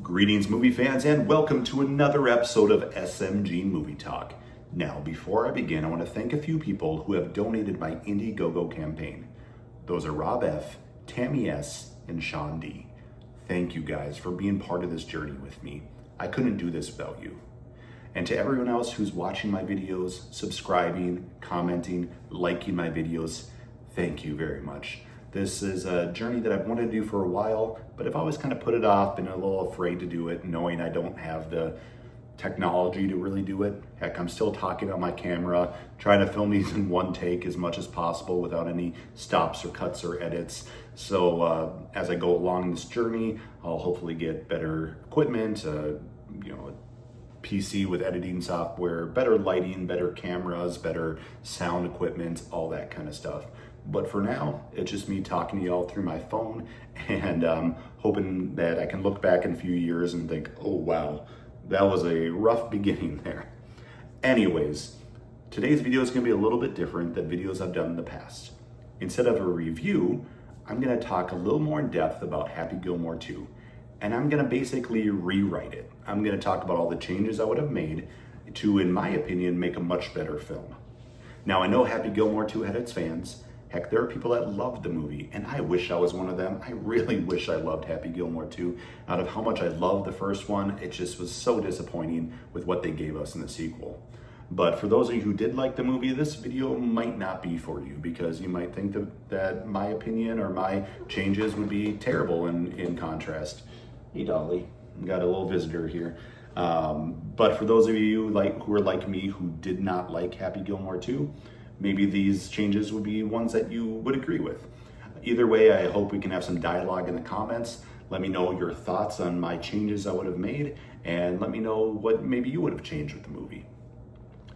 Greetings, movie fans, and welcome to another episode of SMG Movie Talk. Now, before I begin, I want to thank a few people who have donated my Indiegogo campaign. Those are Rob F., Tammy S., and Sean D. Thank you guys for being part of this journey with me. I couldn't do this without you. And to everyone else who's watching my videos, subscribing, commenting, liking my videos, thank you very much. This is a journey that I've wanted to do for a while, but I've always kind of put it off, been a little afraid to do it, knowing I don't have the technology to really do it. Heck, I'm still talking on my camera, trying to film these in one take as much as possible without any stops or cuts or edits. So as I go along this journey, I'll hopefully get better equipment, a PC with editing software, better lighting, better cameras, better sound equipment, all that kind of stuff. But for now, it's just me talking to y'all through my phone and hoping that I can look back in a few years and think, oh wow, that was a rough beginning there. Anyways, today's video is going to be a little bit different than videos I've done in the past. Instead of a review, I'm going to talk a little more in depth about Happy Gilmore 2. And I'm going to basically rewrite it. I'm going to talk about all the changes I would have made to, in my opinion, make a much better film. Now, I know Happy Gilmore 2 had its fans. Heck, there are people that loved the movie, and I wish I was one of them. I really wish I loved Happy Gilmore 2. Out of how much I loved the first one, it just was so disappointing with what they gave us in the sequel. But for those of you who did like the movie, this video might not be for you because you might think that my opinion or my changes would be terrible in contrast. Hey, Dolly, got a little visitor here. But for those of you who are like me who did not like Happy Gilmore 2, maybe these changes would be ones that you would agree with. Either way, I hope we can have some dialogue in the comments. Let me know your thoughts on my changes I would have made, and let me know what maybe you would have changed with the movie.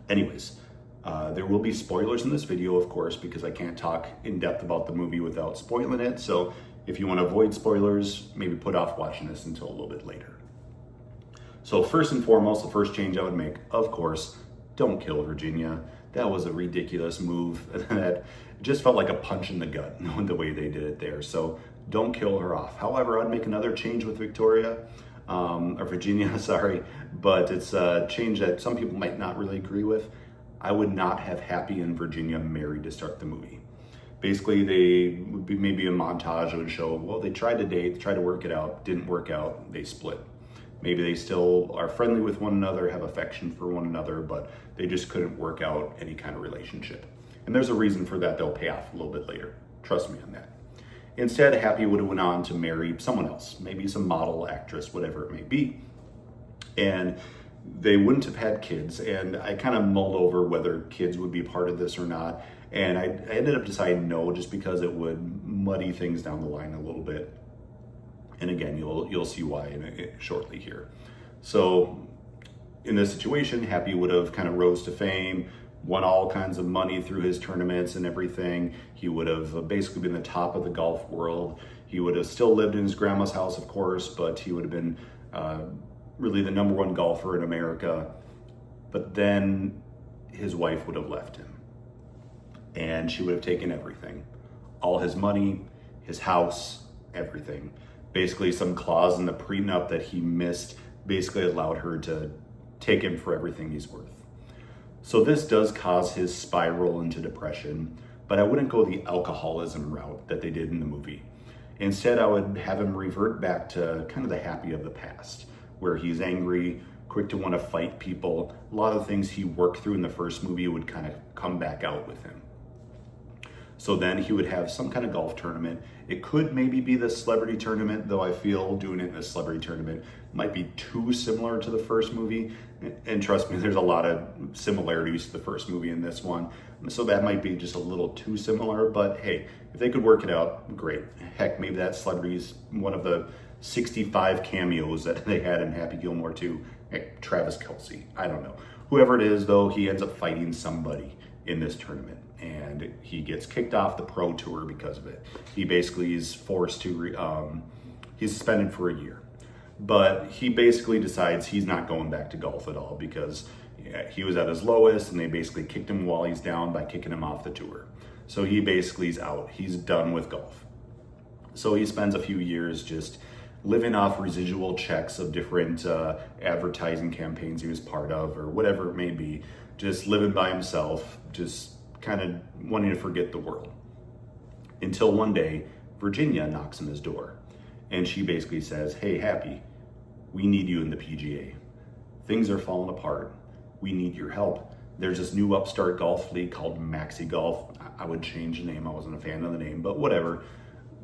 Anyways, there will be spoilers in this video, of course, because I can't talk in depth about the movie without spoiling it. So if you want to avoid spoilers, maybe put off watching this until a little bit later. So first and foremost, the first change I would make, of course, don't kill Virginia. That was a ridiculous move that just felt like a punch in the gut, the way they did it there. So don't kill her off. However, I'd make another change with Virginia, sorry, but it's a change that some people might not really agree with. I would not have Happy and Virginia married to start the movie. Basically, they would be maybe a montage that would show, well, they tried to date, tried to work it out, didn't work out, they split. Maybe they still are friendly with one another, have affection for one another, but they just couldn't work out any kind of relationship. And there's a reason for that. They'll pay off a little bit later. Trust me on that. Instead, Happy would have went on to marry someone else, maybe some model, actress, whatever it may be. And they wouldn't have had kids. And I kind of mulled over whether kids would be part of this or not. And I ended up deciding no, just because it would muddy things down the line a little bit. And again, you'll see why shortly here. So in this situation, Happy would have kind of rose to fame, won all kinds of money through his tournaments and everything. He would have basically been the top of the golf world. He would have still lived in his grandma's house, of course, but he would have been really the number one golfer in America. But then his wife would have left him. And she would have taken everything. All his money, his house, everything. Basically, some clause in the prenup that he missed basically allowed her to take him for everything he's worth. So this does cause his spiral into depression, but I wouldn't go the alcoholism route that they did in the movie. Instead, I would have him revert back to kind of the Happy of the past, where he's angry, quick to want to fight people. A lot of things he worked through in the first movie would kind of come back out with him. So then he would have some kind of golf tournament. It could maybe be the celebrity tournament, though I feel doing it in the celebrity tournament might be too similar to the first movie. And trust me, there's a lot of similarities to the first movie in this one. So that might be just a little too similar, but hey, if they could work it out, great. Heck, maybe that celebrity's one of the 65 cameos that they had in Happy Gilmore 2. Heck, Travis Kelce, I don't know. Whoever it is, though, he ends up fighting somebody in this tournament. And he gets kicked off the pro tour because of it. He basically is forced to, he's suspended for a year. But he basically decides he's not going back to golf at all because he was at his lowest and they basically kicked him while he's down by kicking him off the tour. So he basically is out. He's done with golf. So he spends a few years just living off residual checks of different advertising campaigns he was part of, or whatever it may be, just living by himself, just kind of wanting to forget the world. Until one day, Virginia knocks on his door, and she basically says, "Hey, Happy, we need you in the PGA. Things are falling apart. We need your help. There's this new upstart golf league called Maxi Golf." I would change the name. I wasn't a fan of the name, but whatever.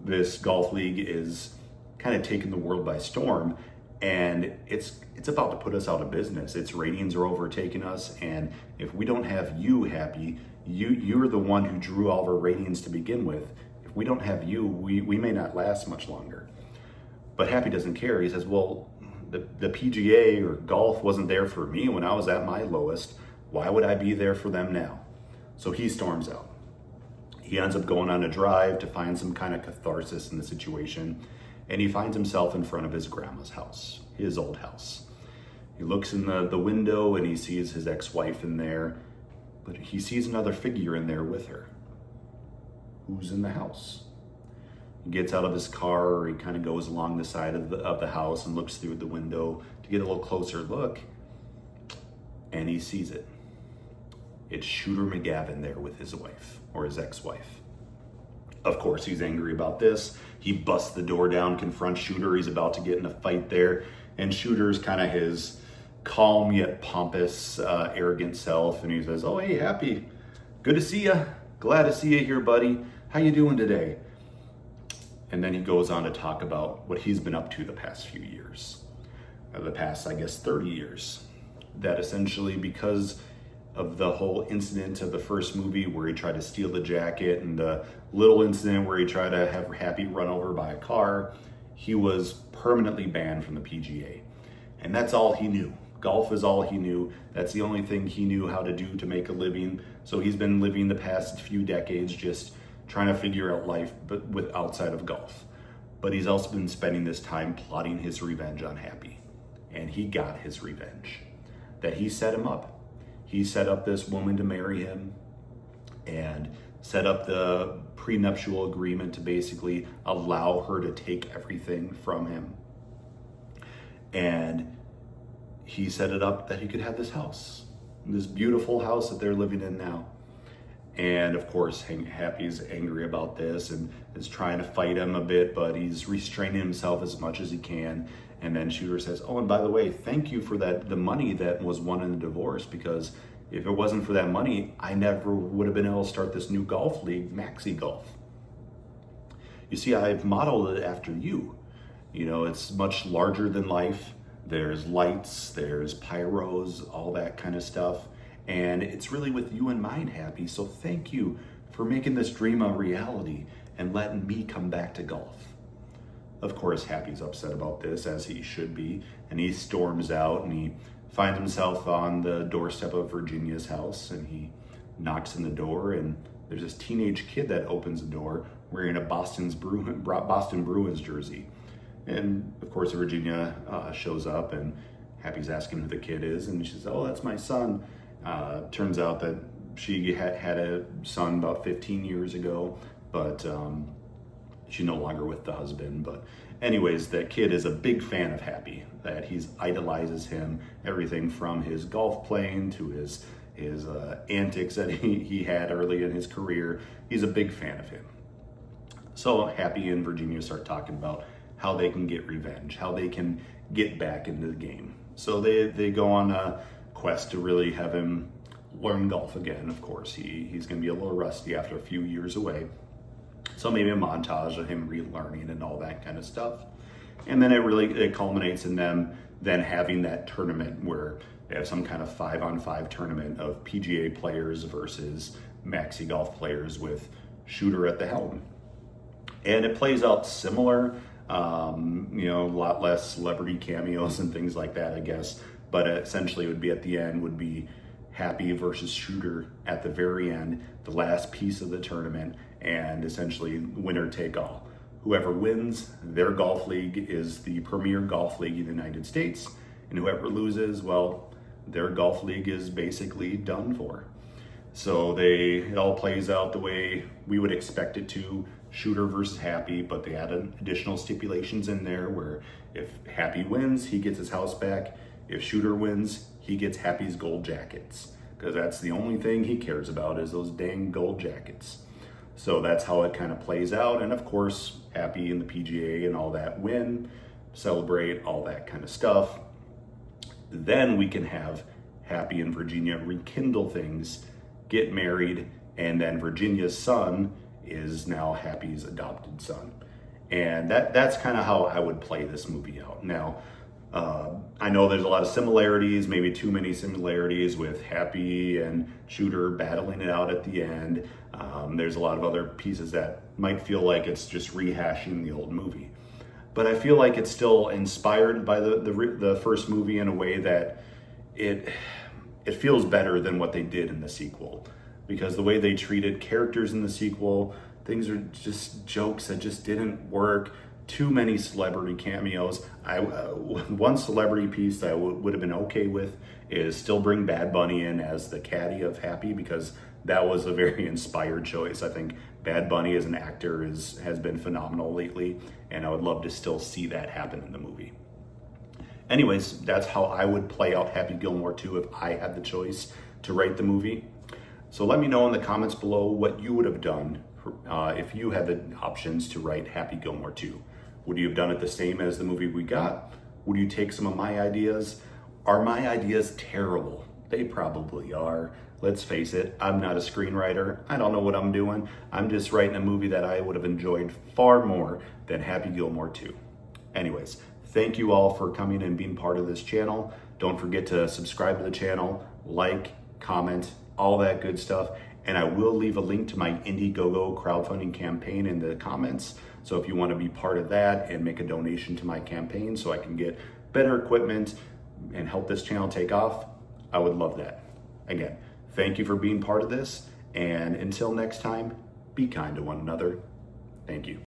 This golf league is kind of taking the world by storm, and it's about to put us out of business. Its ratings are overtaking us, and if we don't have you, Happy, you're the one who drew all of our ratings to begin with. If we don't have you, we may not last much longer. But Happy doesn't care. He says, well, the PGA or golf wasn't there for me when I was at my lowest. Why would I be there for them now? So he storms out. He ends up going on a drive to find some kind of catharsis in the situation, and he finds himself in front of his grandma's house, his old house. He looks in the window and he sees his ex-wife in there, but he sees another figure in there with her. Who's in the house? He gets out of his car, or he kind of goes along the side of the house and looks through the window to get a little closer look, and he sees it. It's Shooter McGavin there with his wife, or his ex-wife. Of course, he's angry about this. He busts the door down, confronts Shooter. He's about to get in a fight there, and Shooter's kind of his calm yet pompous, arrogant self, and he says, "Oh, hey, Happy, good to see you. Glad to see you here, buddy. How you doing today?" And then he goes on to talk about what he's been up to the past few years, the past, I guess, 30 years. That essentially, because of the whole incident of the first movie where he tried to steal the jacket, and the little incident where he tried to have Happy run over by a car, he was permanently banned from the PGA. And that's all he knew. Golf is all he knew. That's the only thing he knew how to do to make a living. So he's been living the past few decades just trying to figure out life, but with outside of golf. But he's also been spending this time plotting his revenge on Happy. And he got his revenge. That he set him up. He set up this woman to marry him, and set up the prenuptial agreement to basically allow her to take everything from him. And he set it up that he could have this house, this beautiful house that they're living in now. And of course, Happy's angry about this and is trying to fight him a bit, but he's restraining himself as much as he can. And then Shooter says, "Oh, and by the way, thank you for the money that was won in the divorce, because if it wasn't for that money, I never would have been able to start this new golf league, Maxi Golf. You see, I've modeled it after you. You know, it's much larger than life. There's lights, there's pyros, all that kind of stuff. And it's really with you in mind, Happy. So thank you for making this dream a reality and letting me come back to golf." Of course, Happy's upset about this, as he should be, and he storms out and he finds himself on the doorstep of Virginia's house, and he knocks on the door, and there's this teenage kid that opens the door wearing a Boston Bruins jersey. And of course, Virginia shows up, and Happy's asking who the kid is, and she says, "Oh, that's my son." Turns out that she had a son about 15 years ago, but she's no longer with the husband. But anyways, that kid is a big fan of Happy, that he idolizes him, everything from his golf playing to his antics that he had early in his career. He's a big fan of him. So Happy and Virginia start talking about how they can get revenge, how they can get back into the game. So they go on a quest to really have him learn golf again. Of course, he's going to be a little rusty after a few years away. So maybe a montage of him relearning and all that kind of stuff. And then it culminates in them then having that tournament where they have some kind of 5-on-5 tournament of PGA players versus Maxi Golf players with Shooter at the helm. And it plays out similar, a lot less celebrity cameos and things like that, I guess. But essentially it would be at the end would be Happy versus Shooter at the very end, the last piece of the tournament, and essentially winner take all. Whoever wins, their golf league is the premier golf league in the United States, and whoever loses, well, their golf league is basically done for. So it all plays out the way we would expect it to. Shooter versus Happy, but they added additional stipulations in there where if Happy wins, he gets his house back. If Shooter wins, he gets Happy's gold jackets, because that's the only thing he cares about is those dang gold jackets. So that's how it kind of plays out. And of course, Happy and the PGA and all that win, celebrate, all that kind of stuff. Then we can have Happy and Virginia rekindle things, get married, and then Virginia's son is now Happy's adopted son. And that's kind of how I would play this movie out. Now, I know there's a lot of similarities, maybe too many similarities with Happy and Shooter battling it out at the end. There's a lot of other pieces that might feel like it's just rehashing the old movie. But I feel like it's still inspired by the first movie in a way that it feels better than what they did in the sequel. Because the way they treated characters in the sequel, things are just jokes that just didn't work. Too many celebrity cameos. One celebrity piece that I would have been okay with is still bring Bad Bunny in as the caddy of Happy, because that was a very inspired choice. I think Bad Bunny as an actor has been phenomenal lately, and I would love to still see that happen in the movie. Anyways, that's how I would play out Happy Gilmore 2 if I had the choice to write the movie. So let me know in the comments below what you would have done if you had the options to write Happy Gilmore 2. Would you have done it the same as the movie we got? Would you take some of my ideas? Are my ideas terrible? They probably are. Let's face it, I'm not a screenwriter. I don't know what I'm doing. I'm just writing a movie that I would have enjoyed far more than Happy Gilmore 2. Anyways, thank you all for coming and being part of this channel. Don't forget to subscribe to the channel, like, comment, all that good stuff. And I will leave a link to my Indiegogo crowdfunding campaign in the comments. So if you want to be part of that and make a donation to my campaign so I can get better equipment and help this channel take off, I would love that. Again, thank you for being part of this. And until next time, be kind to one another. Thank you.